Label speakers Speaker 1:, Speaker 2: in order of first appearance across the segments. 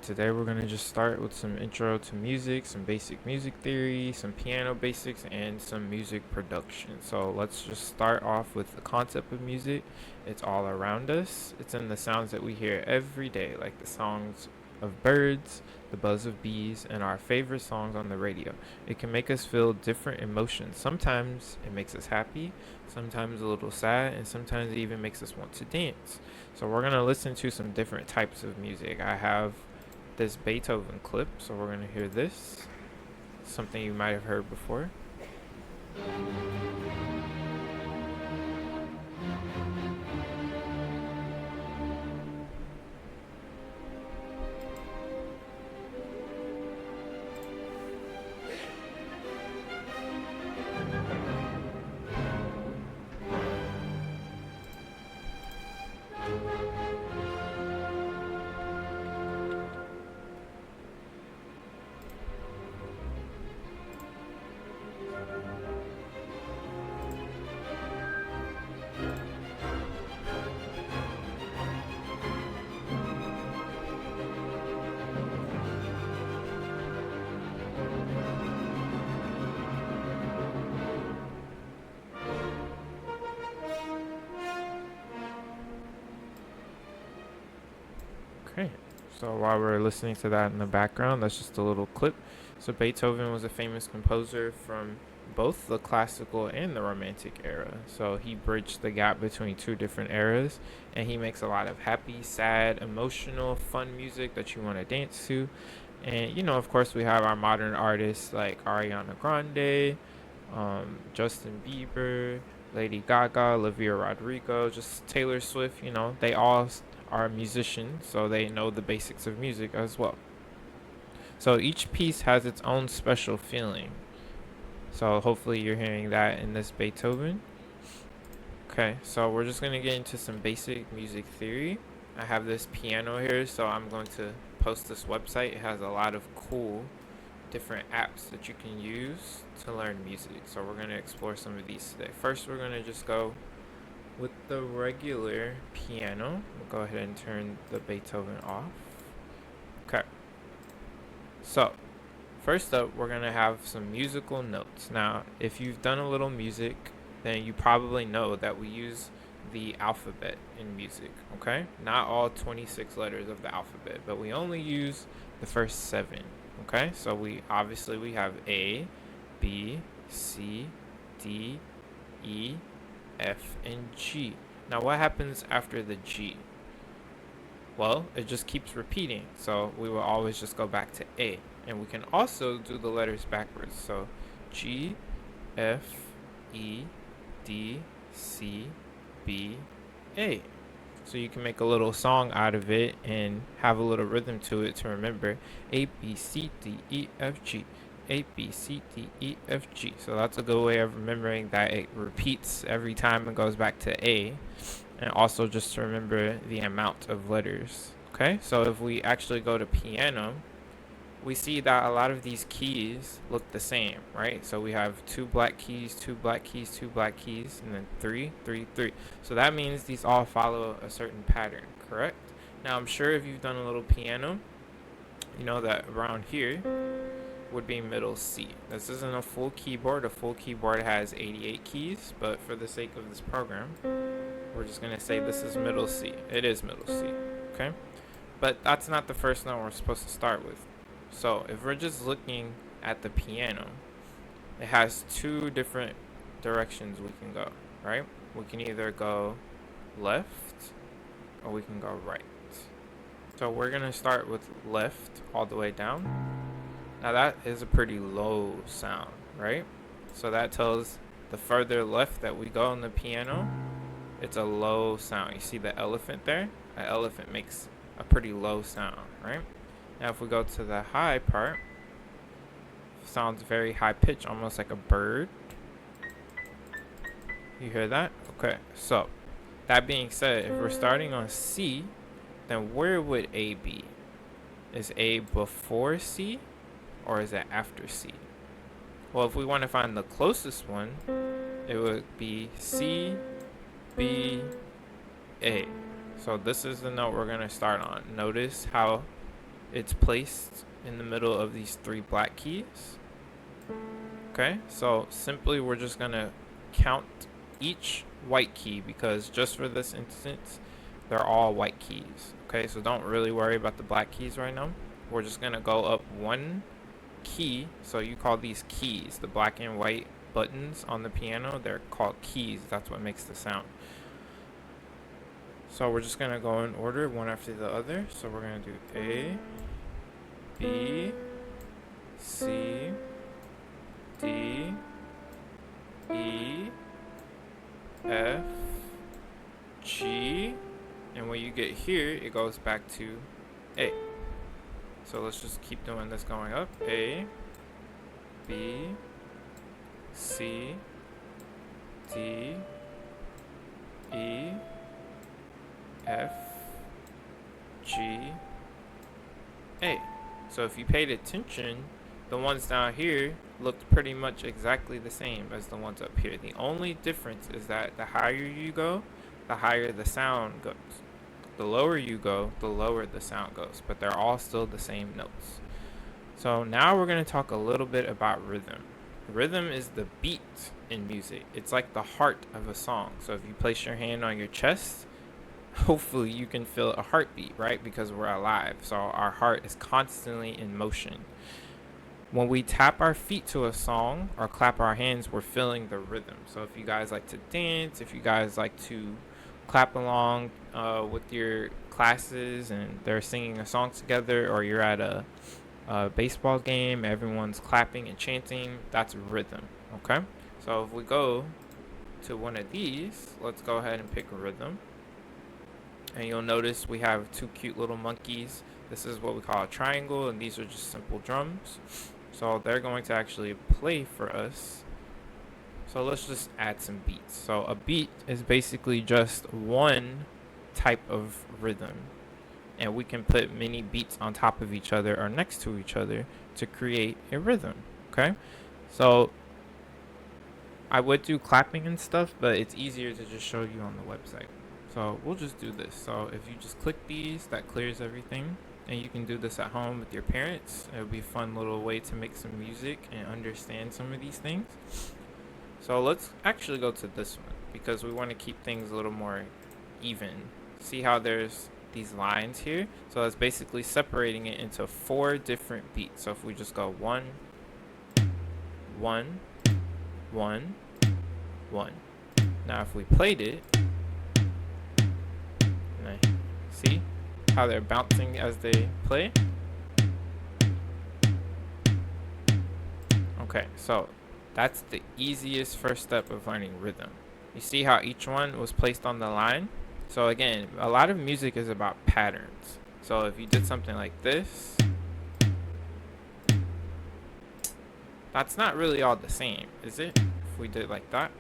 Speaker 1: today we're going to just start with some intro to music, some basic music theory, some piano basics, and some music production. So let's just start off with the concept of music. It's all around us, it's in the sounds that we hear every day, like the songs of birds, the buzz of bees, and our favorite songs on the radio. It can make us feel different emotions. Sometimes it makes us happy, sometimes a little sad, and sometimes it even makes us want to dance. So we're gonna listen to some different types of music. I have this Beethoven clip, so we're gonna hear this. Something you might have heard before. Okay, so while we're listening to that in the background, that's just a little clip. So Beethoven was a famous composer from both the classical and the romantic era. So he bridged the gap between two different eras, and he makes a lot of happy, sad, emotional, fun music that you want to dance to. And of course, we have our modern artists like Ariana Grande, Justin Bieber, Lady Gaga, Olivia Rodrigo, just Taylor Swift. They all are musicians, so they know the basics of music as well. So each piece has its own special feeling. So hopefully you're hearing that in this Beethoven. Okay, so we're just gonna get into some basic music theory. I have this piano here, so I'm going to post this website. It has a lot of cool different apps that you can use to learn music. So we're gonna explore some of these today. First, we're gonna just go with the regular piano. We'll go ahead and turn the Beethoven off. Okay. So, first up, we're going to have some musical notes. Now, if you've done a little music, then you probably know that we use the alphabet in music, okay? Not all 26 letters of the alphabet, but we only use the first 7, okay? So we have A, B, C, D, E, F, and G. Now, what happens after the G? Well, it just keeps repeating, so we will always just go back to A. And we can also do the letters backwards, so G, F, E, D, C, B, A. So you can make a little song out of it and have a little rhythm to it to remember A, B, C, D, E, F, G. A, B, C, D, E, F, G. So that's a good way of remembering that it repeats every time it goes back to A. And also just to remember the amount of letters. Okay, so if we actually go to piano, we see that a lot of these keys look the same, right? So we have 2 black keys, 2 black keys, 2 black keys, and then 3, 3, 3. So that means these all follow a certain pattern, correct? Now I'm sure if you've done a little piano, you know that around here would be middle C. This isn't a full keyboard. A full keyboard has 88 keys, but for the sake of this program, we're just going to say this is middle C. It is middle C, okay? But that's not the first note we're supposed to start with. So if we're just looking at the piano, it has 2 different directions we can go, right? We can either go left or we can go right. So we're going to start with left all the way down. Now that is a pretty low sound, right? So that tells the further left that we go on the piano, it's a low sound. You see the elephant there? An elephant makes a pretty low sound, right? Now if we go to the high part, sounds very high pitch, almost like a bird. You hear that? Okay, so that being said, if we're starting on C, then where would A be? Is A before C or is it after C? Well, if we want to find the closest one, it would be C, B, A. So this is the note we're going to start on. Notice how it's placed in the middle of these 3 black keys. Okay, so simply we're just gonna count each white key because just for this instance, they're all white keys. Okay, so don't really worry about the black keys right now. We're just gonna go up 1 key. So you call these keys. The black and white buttons on the piano, they're called keys. That's what makes the sound. So we're just gonna go in order, one after the other. So we're gonna do A, B, C, D, E, F, G, and when you get here, it goes back to A. So let's just keep doing this going up. A, B, C, D, E, F, G, A. So if you paid attention, the ones down here looked pretty much exactly the same as the ones up here. The only difference is that the higher you go, the higher the sound goes. The lower you go, the lower the sound goes, but they're all still the same notes. So now we're going to talk a little bit about rhythm. Rhythm is the beat in music. It's like the heart of a song. So if you place your hand on your chest, hopefully you can feel a heartbeat, right? Because we're alive. So our heart is constantly in motion. When we tap our feet to a song or clap our hands, we're feeling the rhythm. So if you guys like to dance, if you guys like to clap along with your classes and they're singing a song together, or you're at a baseball game, everyone's clapping and chanting, that's rhythm. Okay, so if we go to one of these, let's go ahead and pick a rhythm, and you'll notice we have 2 cute little monkeys. This is what we call a triangle, and these are just simple drums. So they're going to actually play for us. So let's just add some beats. So a beat is basically just one type of rhythm, and we can put many beats on top of each other or next to each other to create a rhythm. Okay, so I would do clapping and stuff, but it's easier to just show you on the website. So we'll just do this. So if you just click these, that clears everything, and you can do this at home with your parents. It would be a fun little way to make some music and understand some of these things. So let's actually go to this one because we want to keep things a little more even. See how there's these lines here? So it's basically separating it into 4 different beats. So if we just go 1, 1, 1, 1. Now if we played it, see how they're bouncing as they play? Okay, so that's the easiest first step of learning rhythm. You see how each one was placed on the line? So again, a lot of music is about patterns. So if you did something like this, that's not really all the same, is it? If we did it like that.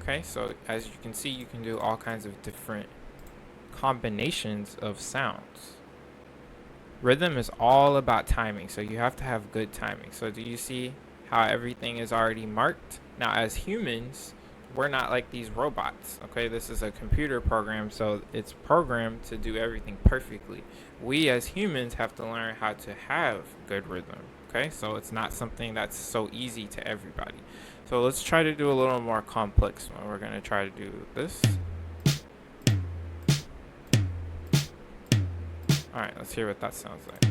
Speaker 1: Okay, so as you can see, you can do all kinds of different combinations of sounds. Rhythm is all about timing, so you have to have good timing. So do you see how everything is already marked? Now, as humans, we're not like these robots, okay? This is a computer program, so it's programmed to do everything perfectly. We as humans have to learn how to have good rhythm, okay? So it's not something that's so easy to everybody. So let's try to do a little more complex one. We're gonna try to do this. All right, let's hear what that sounds like.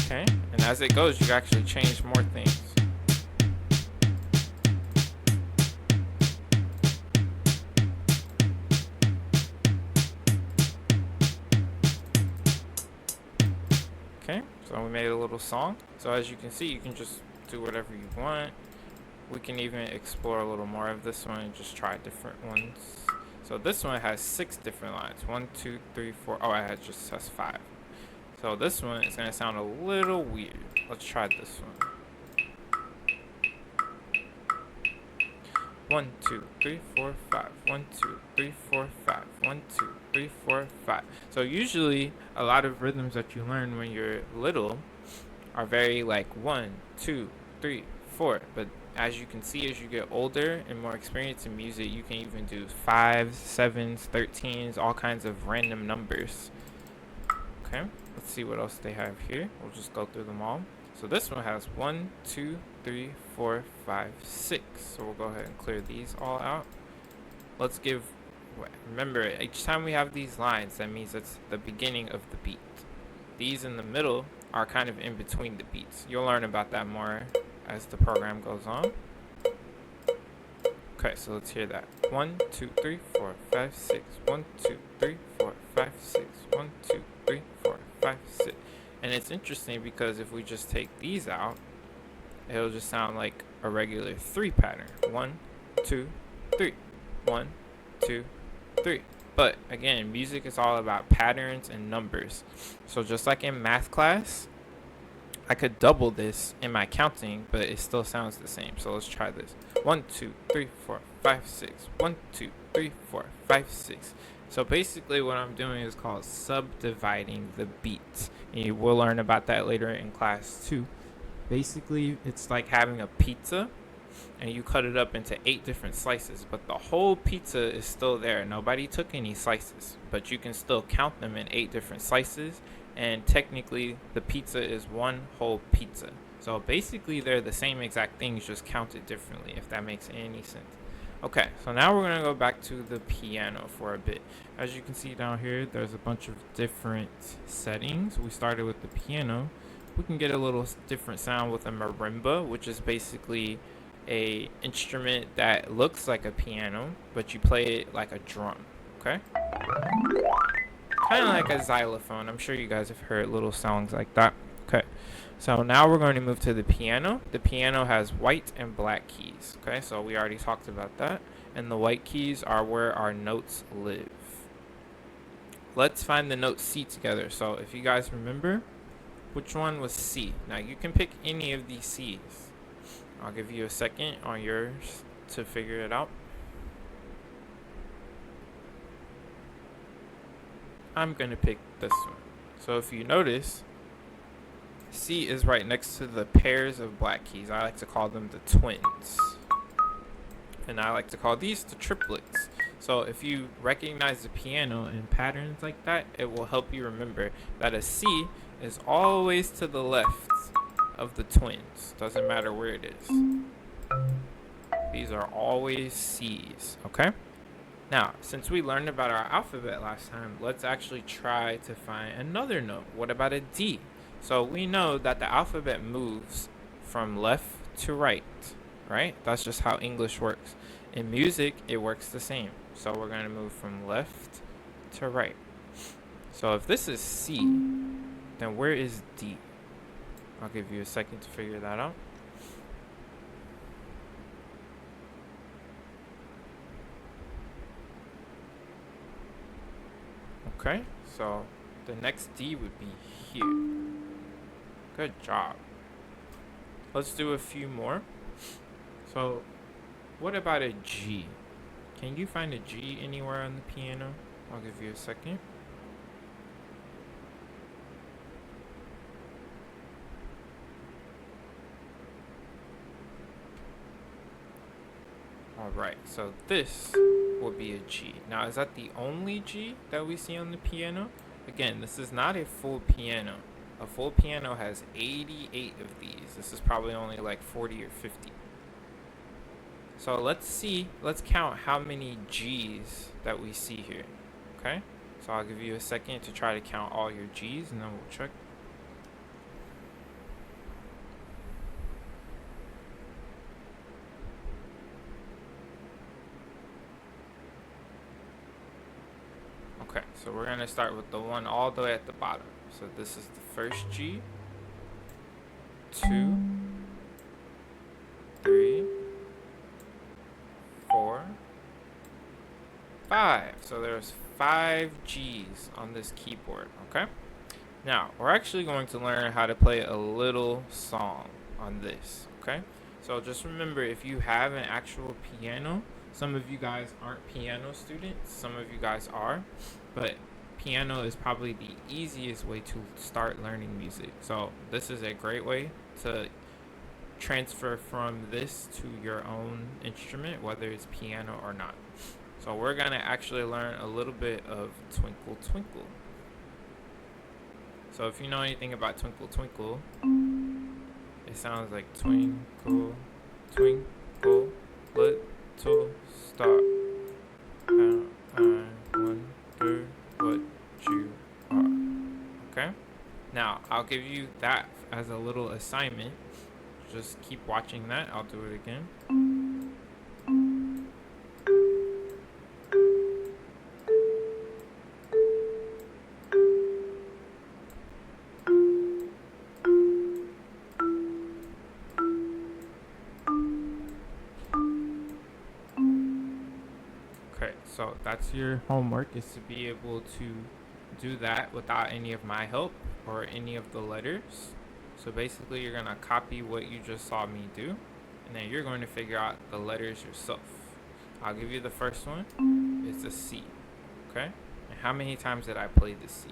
Speaker 1: Okay, and as it goes, you actually change more things. Okay, so we made a little song. So as you can see, you can just do whatever you want. We can even explore a little more of this one and just try different ones. So this one has 6 different lines. 1, 2, 3, 4. Oh, it just has 5. So this one is going to sound a little weird. Let's try this one. 1, 2, 3, 4, 5. 1, 2, 3, 4, 5. 1, 2, 3, 4, 5. So usually a lot of rhythms that you learn when you're little are very like 1, 2, 3, 4. But as you can see, as you get older and more experienced in music, you can even do 5s, 7s, 13s, all kinds of random numbers. Okay, let's see what else they have here. We'll just go through them all. So this one has 1, 2, 3, 4, 5, 6. So we'll go ahead and clear these all out. Let's give, remember, each time we have these lines, that means it's the beginning of the beat. These in the middle are kind of in between the beats. You'll learn about that more as the program goes on. Okay, so let's hear that. 1, 2, 3, 4, 5, 6. 1, 2, 3, 4, 5, 6. 1, 2, 3, 4, 5, 6. And it's interesting because if we just take these out, it'll just sound like a regular 3 pattern. 1, 2, 3. 1, 2, 3. But again, music is all about patterns and numbers. So just like in math class, I could double this in my counting, but it still sounds the same. So let's try this. 1, 2, 3, 4, 5, 6. 1, 2, 3, 4, 5, 6. So basically what I'm doing is called subdividing the beat. And we'll learn about that later in class too. Basically, it's like having a pizza and you cut it up into 8 different slices, but the whole pizza is still there. Nobody took any slices, but you can still count them in 8 different slices, and technically the pizza is one whole pizza. So basically they're the same exact things, just counted differently, if that makes any sense. Okay, so now we're going to go back to the piano for a bit. As you can see down here, there's a bunch of different settings. We started with the piano. We can get a little different sound with a marimba, which is basically a instrument that looks like a piano, but you play it like a drum. Okay, kind of like a xylophone. I'm sure you guys have heard little songs like that. Okay, so now we're going to move to the piano. The piano has white and black keys. Okay, so we already talked about that, and the white keys are where our notes live. Let's find the note C together. So if you guys remember, which one was C? Now you can pick any of these C's. I'll give you a second on yours to figure it out. I'm going to pick this one. So if you notice, C is right next to the pairs of black keys. I like to call them the twins. And I like to call these the triplets. So if you recognize the piano in patterns like that, it will help you remember that a C is always to the left of the twins. Doesn't matter where it is. These are always C's, okay? Now, since we learned about our alphabet last time, let's actually try to find another note. What about a D? So we know that the alphabet moves from left to right, right? That's just how English works. In music, it works the same. So we're going to move from left to right. So if this is C, then where is D? I'll give you a second to figure that out. Okay, so the next D would be here. Good job. Let's do a few more. So what about a G? Can you find a G anywhere on the piano? I'll give you a second. Alright, so this will be a G. Now, is that the only G that we see on the piano? Again, this is not a full piano. A full piano has 88 of these. This is probably only like 40 or 50. So let's count how many G's that we see here. Okay? So I'll give you a second to try to count all your G's and then we'll check. Okay, so we're going to start with the one all the way at the bottom. So this is the first G, 2, 3, 4, 5. So there's 5 G's on this keyboard, okay? Now, we're actually going to learn how to play a little song on this, okay? So just remember, if you have an actual piano, some of you guys aren't piano students, some of you guys are, but piano is probably the easiest way to start learning music. So this is a great way to transfer from this to your own instrument, whether it's piano or not. So we're gonna actually learn a little bit of Twinkle Twinkle. So if you know anything about Twinkle Twinkle, it sounds like twinkle, twinkle, little star. I wonder what you are. Okay? Now, I'll give you that as a little assignment. Just keep watching that. I'll do it again. Okay, so that's your homework, is to be able to do that without any of my help or any of the letters. So basically you're going to copy what you just saw me do, and then you're going to figure out the letters yourself. I'll give you the first one. It's a C. Okay? And how many times did I play the C?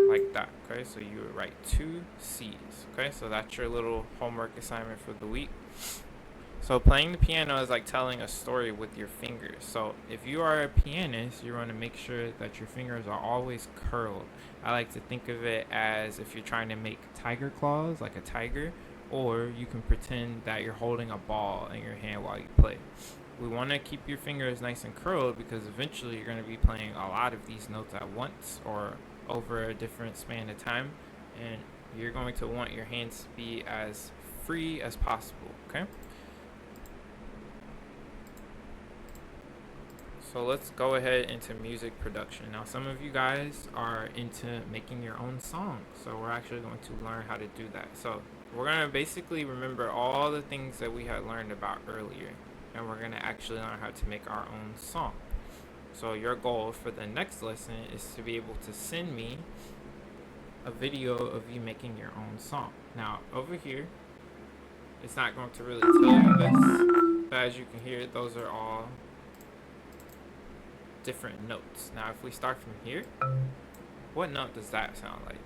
Speaker 1: Like that. Okay? So you would write 2 C's. Okay? So that's your little homework assignment for the week. So playing the piano is like telling a story with your fingers. So if you are a pianist, you want to make sure that your fingers are always curled. I like to think of it as if you're trying to make tiger claws, like a tiger, or you can pretend that you're holding a ball in your hand while you play. We want to keep your fingers nice and curled because eventually you're going to be playing a lot of these notes at once or over a different span of time, and you're going to want your hands to be as free as possible, okay? So let's go ahead into music production. Now some of you guys are into making your own songs, so we're actually going to learn how to do that. So we're going to basically remember all the things that we had learned about earlier, and we're going to actually learn how to make our own song. So your goal for the next lesson is to be able to send me a video of you making your own song. Now over here, it's not going to really tell you this, but as you can hear, those are all different notes. Now if we start from here, what note does that sound like?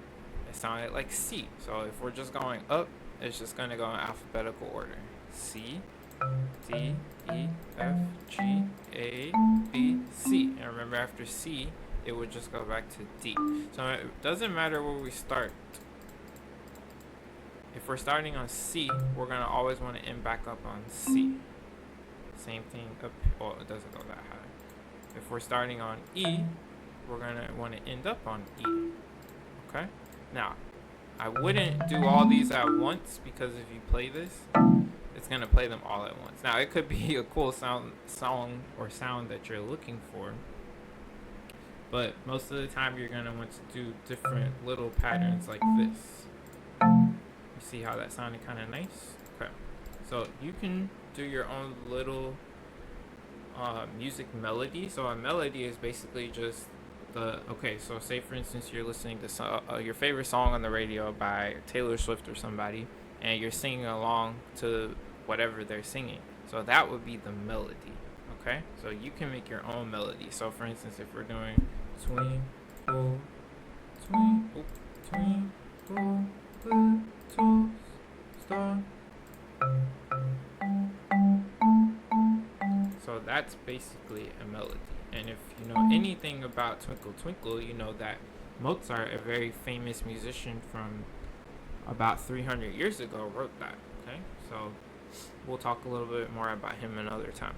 Speaker 1: It sounded like C. So if we're just going up, it's just going to go in alphabetical order. C, D, E, F, G, A, B, C. And remember, after C, it would just go back to D. So it doesn't matter where we start. If we're starting on C, we're going to always want to end back up on C. Same thing up, well, it doesn't go that high. If we're starting on E, we're going to want to end up on E. Okay? Now, I wouldn't do all these at once because if you play this, it's going to play them all at once. Now, it could be a cool song that you're looking for, but most of the time you're going to want to do different little patterns like this. You see how that sounded kind of nice? Okay. So you can do your own little music melody. So a melody is basically just so say for instance you're listening to your favorite song on the radio by Taylor Swift or somebody, and you're singing along to whatever they're singing. So that would be the melody, okay? So you can make your own melody. So for instance, if we're doing twinkle, twinkle, twinkle, little star. So that's basically a melody. And if you know anything about Twinkle Twinkle, you know that Mozart, a very famous musician from about 300 years ago, wrote that. Okay, so we'll talk a little bit more about him another time.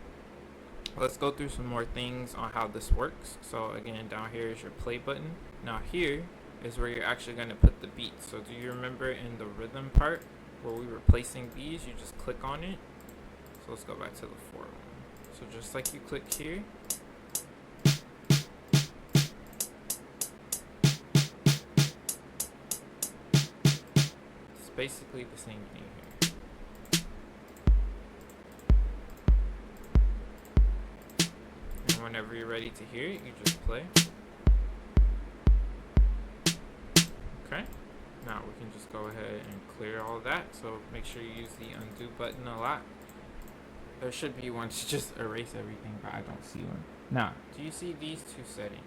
Speaker 1: Let's go through some more things on how this works. So again, down here is your play button. Now here is where you're actually going to put the beats. So do you remember in the rhythm part where we were placing these, you just click on it? So let's go back to the 4 one. So just like you click here, it's basically the same thing here. And whenever you're ready to hear it, you just play. Okay, now we can just go ahead and clear all that. So make sure you use the undo button a lot. There should be one to just erase everything, but I don't see one. Now, do you see these two settings?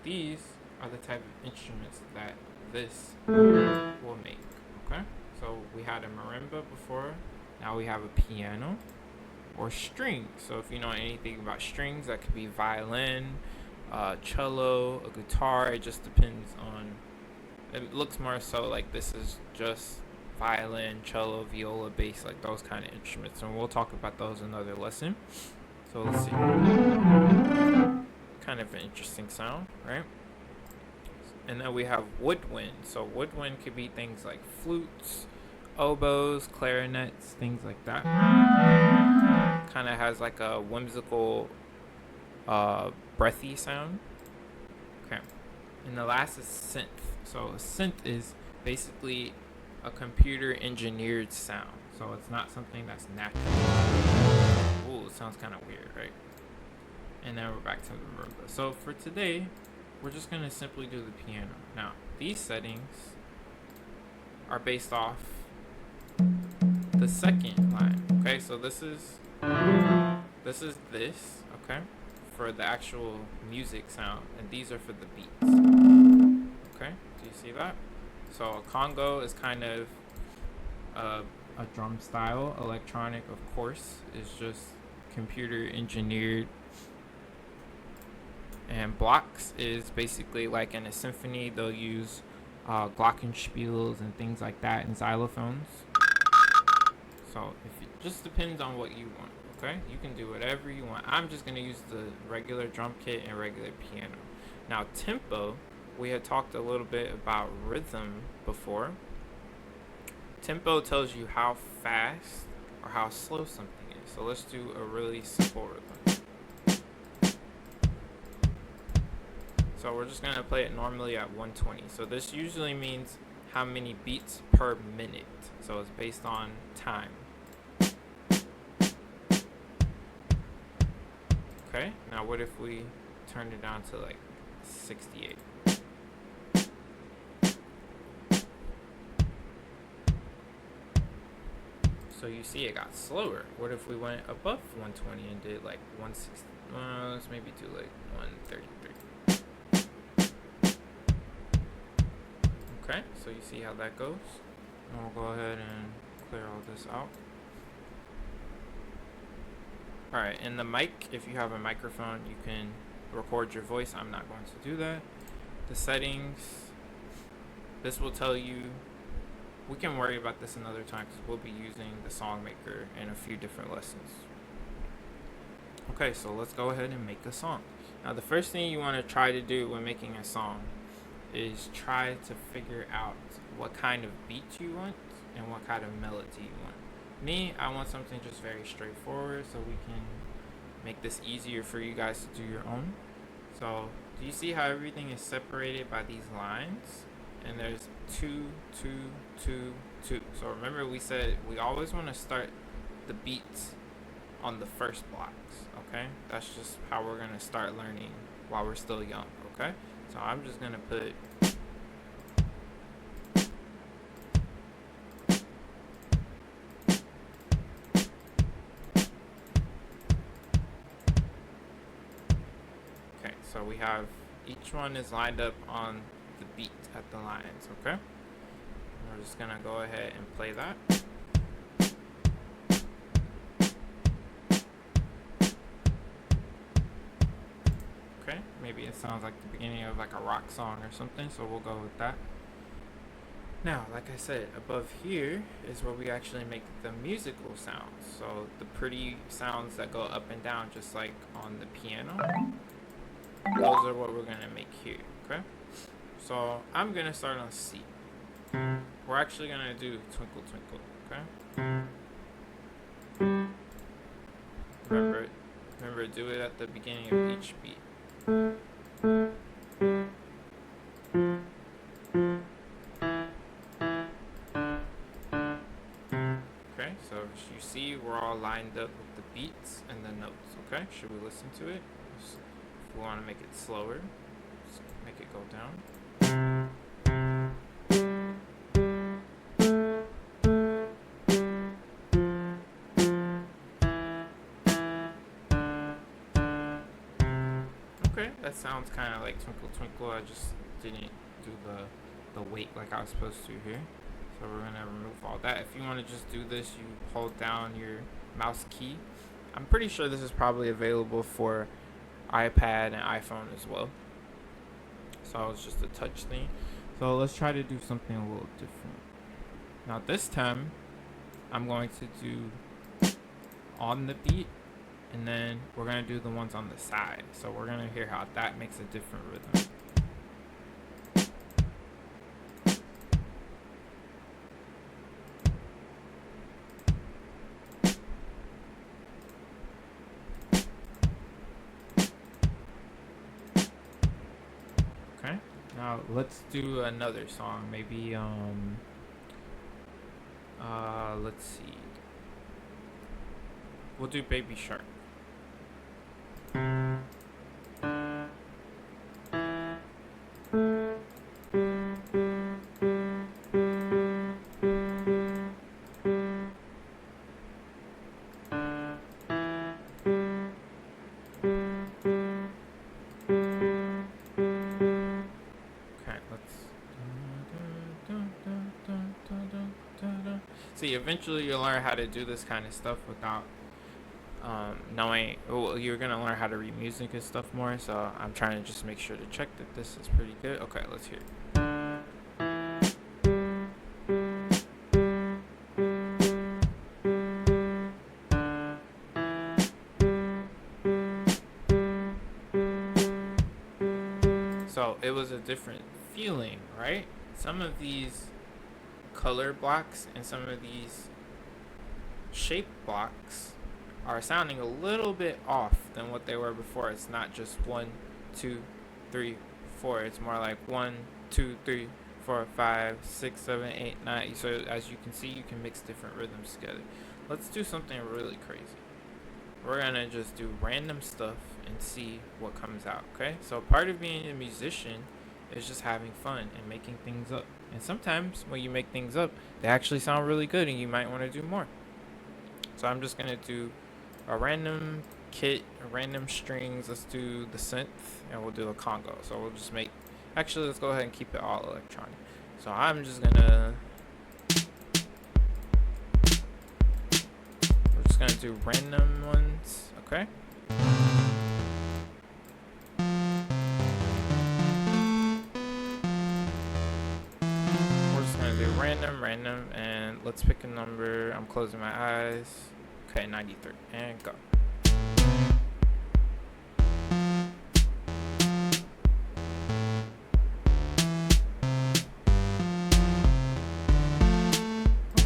Speaker 1: These are the type of instruments that this will make. Okay, so we had a marimba before, now we have a piano or strings. So if you know anything about strings, that could be violin, cello, a guitar. It just depends on. It looks more so like this is just violin, cello, viola, bass, like those kind of instruments, and we'll talk about those in another lesson. So let's see. Kind of an interesting sound, right? And then we have woodwind. So woodwind could be things like flutes, oboes, clarinets, things like that. Kind of has like a whimsical, breathy sound. Okay. And the last is synth. So a synth is basically a computer engineered sound. So it's not something that's natural. Ooh, it sounds kind of weird, right? And then we're back to the marimba. So for today, we're just going to simply do the piano. Now, these settings are based off the second line. Okay, so this is this, okay, for the actual music sound, and these are for the beats. Okay, do you see that? So a congo is kind of a drum style. Electronic, of course, is just computer engineered. And blocks is basically like in a symphony, they'll use glockenspiels and things like that, and xylophones. So if it just depends on what you want, okay? You can do whatever you want. I'm just gonna use the regular drum kit and regular piano. Now tempo, we had talked a little bit about rhythm before. Tempo tells you how fast or how slow something is. So let's do a really simple rhythm. So we're just going to play it normally at 120. So this usually means how many beats per minute. So it's based on time. Okay, now what if we turned it down to like 68? So you see it got slower. What if we went above 120 and did like 160? Let's maybe do like 133. Okay, so you see how that goes. And we'll go ahead and clear all this out. Alright, and the mic, if you have a microphone, you can record your voice. I'm not going to do that. The settings, this will tell you, we can worry about this another time because we'll be using the SongMaker in a few different lessons. Okay, so let's go ahead and make a song. Now the first thing you want to try to do when making a song is try to figure out what kind of beat you want and what kind of melody you want. Me, I want something just very straightforward so we can make this easier for you guys to do your own. So do you see how everything is separated by these lines? And there's 2, 2, 2, 2. So remember we said we always want to start the beats on the first blocks, okay? That's just how we're going to start learning while we're still young, okay? So I'm just going to put okay, so we have each one is lined up on the beat at the lines, okay? And we're just going to go ahead and play that. Okay, maybe it sounds like the beginning of like a rock song or something, so we'll go with that. Now, like I said, above here is where we actually make the musical sounds. So the pretty sounds that go up and down just like on the piano. Those are what we're going to make here, okay? So I'm going to start on C. We're actually going to do Twinkle Twinkle, okay? Remember, do it at the beginning of each beat. Okay, so you see we're all lined up with the beats and the notes, okay? Should we listen to it? If we want to make it slower, just make it go down. Okay, that sounds kind of like Twinkle Twinkle. I just didn't do the the weight like I was supposed to here. So we're gonna remove all that. If you want to just do this, you hold down your mouse key. I'm pretty sure this is probably available for iPad and iPhone as well. So it's just a touch thing. So let's try to do something a little different. Now this time, I'm going to do on the beat, and then we're gonna do the ones on the side. So we're gonna hear how that makes a different rhythm. Okay, now let's do another song. Maybe let's see. We'll do Baby Shark. See, eventually you'll learn how to do this kind of stuff without knowing. Well, you're gonna learn how to read music and stuff more. So I'm trying to just make sure to check that this is pretty good. Okay, let's hear it. So it was a different feeling, right? Some of these color blocks and some of these shape blocks are sounding a little bit off than what they were before. It's not just 1, 2, 3, 4. It's more like 1, 2, 3, 4, 5, 6, 7, 8, 9. So as you can see, you can mix different rhythms together. Let's do something really crazy. We're gonna just do random stuff and see what comes out, okay? So part of being a musician is just having fun and making things up. And sometimes when you make things up, they actually sound really good and you might want to do more. So I'm just gonna do a random kit, random strings. Let's do the synth and we'll do a conga. So we'll just make, actually let's go ahead and keep it all electronic. So I'm just gonna, we're just gonna do random ones, okay? We're just gonna do random, and let's pick a number. I'm closing my eyes. Okay, 93, and go.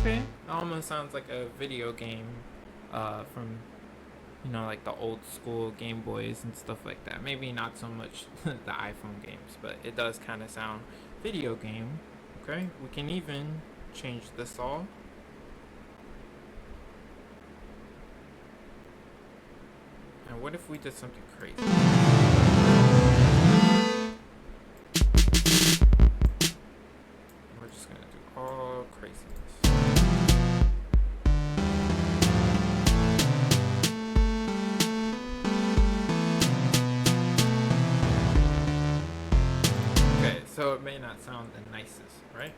Speaker 1: Okay, it almost sounds like a video game from, you know, like the old school Game Boys and stuff like that. Maybe not so much the iPhone games, but it does kind of sound video game. Okay, we can even change this all. And what if we did something crazy? We're just gonna do all craziness. Okay, so it may not sound the nicest, right?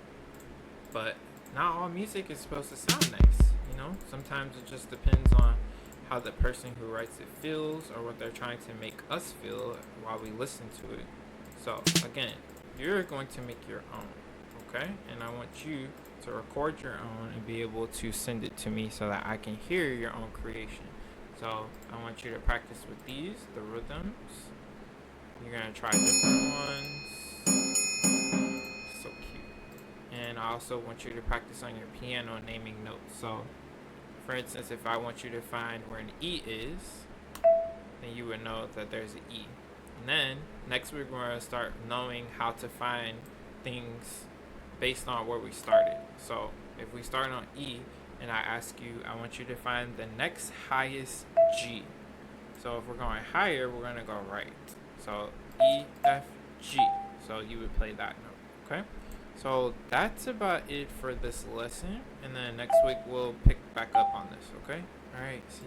Speaker 1: But not all music is supposed to sound nice, you know? Sometimes it just depends on how the person who writes it feels or what they're trying to make us feel while we listen to it. So again, you're going to make your own, okay? And I want you to record your own and be able to send it to me so that I can hear your own creation. So I want you to practice with these, the rhythms. You're gonna try different ones. So cute. And I also want you to practice on your piano naming notes. So for instance, if I want you to find where an E is, then you would know that there's an E. And then next we're going to start knowing how to find things based on where we started. So if we start on E and I ask you, I want you to find the next highest G. So if we're going higher, we're going to go right. So E, F, G. So you would play that note, okay? So that's about it for this lesson, and then next week we'll pick back up on this, okay? All right, see you.